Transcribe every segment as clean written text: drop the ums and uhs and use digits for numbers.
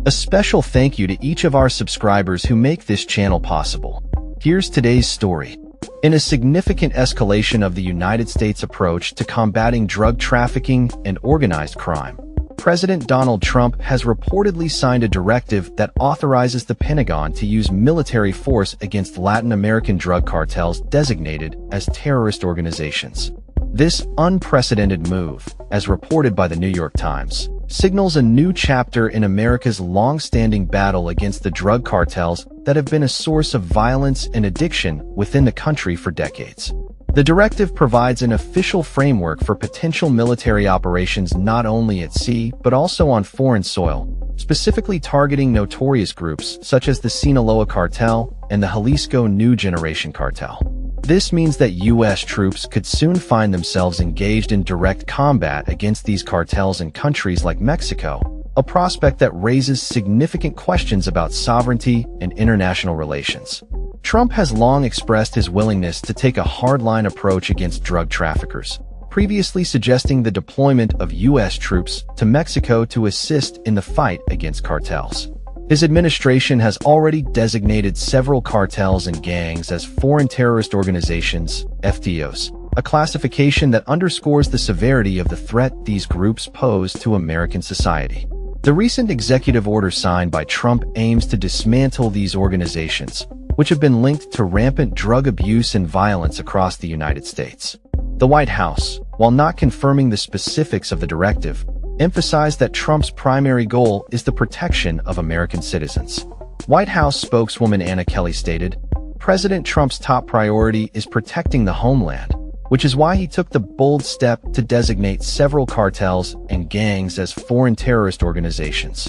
A special thank you to each of our subscribers who make this channel possible. Here's today's story. In a significant escalation of the United States' approach to combating drug trafficking and organized crime, President Donald Trump has reportedly signed a directive that authorizes the Pentagon to use military force against Latin American drug cartels designated as terrorist organizations. This unprecedented move, as reported by the New York Times, signals a new chapter in America's long-standing battle against the drug cartels that have been a source of violence and addiction within the country for decades. The directive provides an official framework for potential military operations not only at sea but also on foreign soil, specifically targeting notorious groups such as the Sinaloa Cartel and the Jalisco New Generation Cartel. This means that U.S. troops could soon find themselves engaged in direct combat against these cartels in countries like Mexico, a prospect that raises significant questions about sovereignty and international relations. Trump has long expressed his willingness to take a hardline approach against drug traffickers, previously suggesting the deployment of U.S. troops to Mexico to assist in the fight against cartels. His administration has already designated several cartels and gangs as foreign terrorist organizations, FTOs, a classification that underscores the severity of the threat these groups pose to American society. The recent executive order signed by Trump aims to dismantle these organizations, which have been linked to rampant drug abuse and violence across the United States. The White House, while not confirming the specifics of the directive, emphasized that Trump's primary goal is the protection of American citizens. White House spokeswoman Anna Kelly stated, "President Trump's top priority is protecting the homeland, which is why he took the bold step to designate several cartels and gangs as foreign terrorist organizations."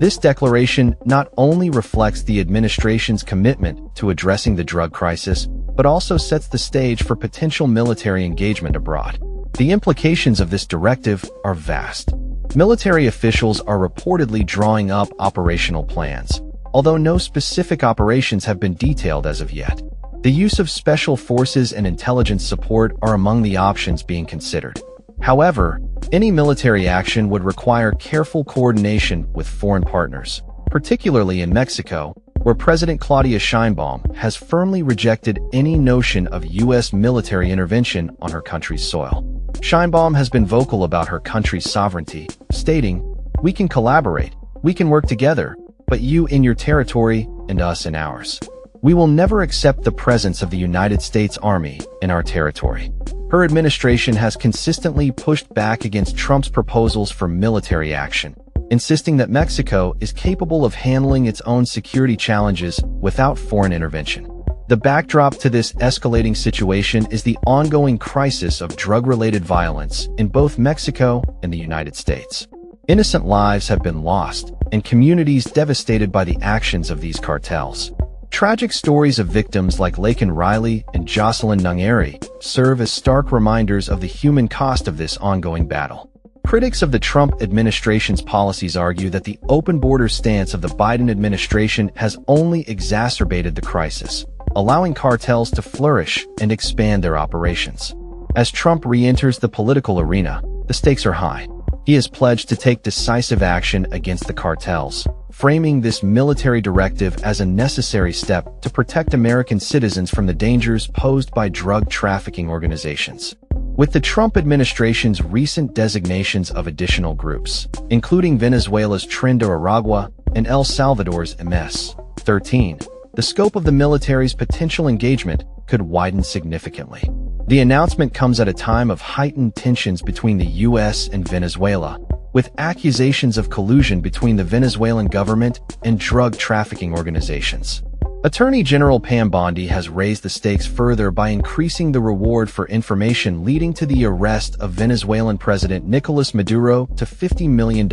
This declaration not only reflects the administration's commitment to addressing the drug crisis, but also sets the stage for potential military engagement abroad. The implications of this directive are vast. Military officials are reportedly drawing up operational plans, although no specific operations have been detailed as of yet. The use of special forces and intelligence support are among the options being considered. However, any military action would require careful coordination with foreign partners, particularly in Mexico, where President Claudia Sheinbaum has firmly rejected any notion of U.S. military intervention on her country's soil. Sheinbaum has been vocal about her country's sovereignty, stating, "We can collaborate, we can work together, but you in your territory and us in ours. We will never accept the presence of the United States Army in our territory." Her administration has consistently pushed back against Trump's proposals for military action, insisting that Mexico is capable of handling its own security challenges without foreign intervention. The backdrop to this escalating situation is the ongoing crisis of drug-related violence in both Mexico and the United States. Innocent lives have been lost, and communities devastated by the actions of these cartels. Tragic stories of victims like Laken Riley and Jocelyn Nungeri serve as stark reminders of the human cost of this ongoing battle. Critics of the Trump administration's policies argue that the open border stance of the Biden administration has only exacerbated the crisis, allowing cartels to flourish and expand their operations. As Trump re-enters the political arena, the stakes are high. He has pledged to take decisive action against the cartels, framing this military directive as a necessary step to protect American citizens from the dangers posed by drug trafficking organizations. With the Trump administration's recent designations of additional groups, including Venezuela's Tren de Aragua and El Salvador's MS-13, the scope of the military's potential engagement could widen significantly. The announcement comes at a time of heightened tensions between the U.S. and Venezuela, with accusations of collusion between the Venezuelan government and drug trafficking organizations. Attorney General Pam Bondi has raised the stakes further by increasing the reward for information leading to the arrest of Venezuelan President Nicolas Maduro to $50 million,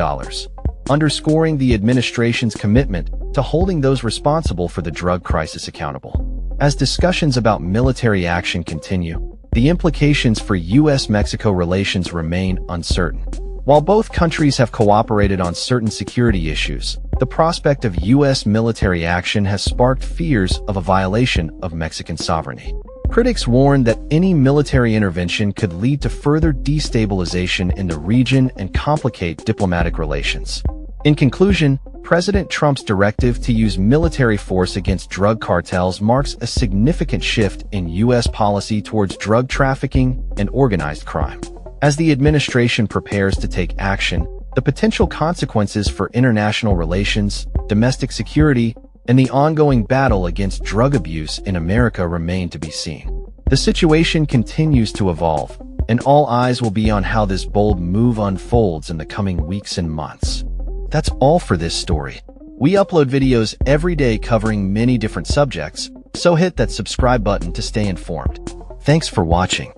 underscoring the administration's commitment to holding those responsible for the drug crisis accountable. As discussions about military action continue, the implications for U.S.-Mexico relations remain uncertain. While both countries have cooperated on certain security issues, the prospect of U.S. military action has sparked fears of a violation of Mexican sovereignty. Critics warn that any military intervention could lead to further destabilization in the region and complicate diplomatic relations. In conclusion, President Trump's directive to use military force against drug cartels marks a significant shift in U.S. policy towards drug trafficking and organized crime. As the administration prepares to take action, the potential consequences for international relations, domestic security, and the ongoing battle against drug abuse in America remain to be seen. The situation continues to evolve, and all eyes will be on how this bold move unfolds in the coming weeks and months. That's all for this story. We upload videos every day covering many different subjects, so hit that subscribe button to stay informed. Thanks for watching.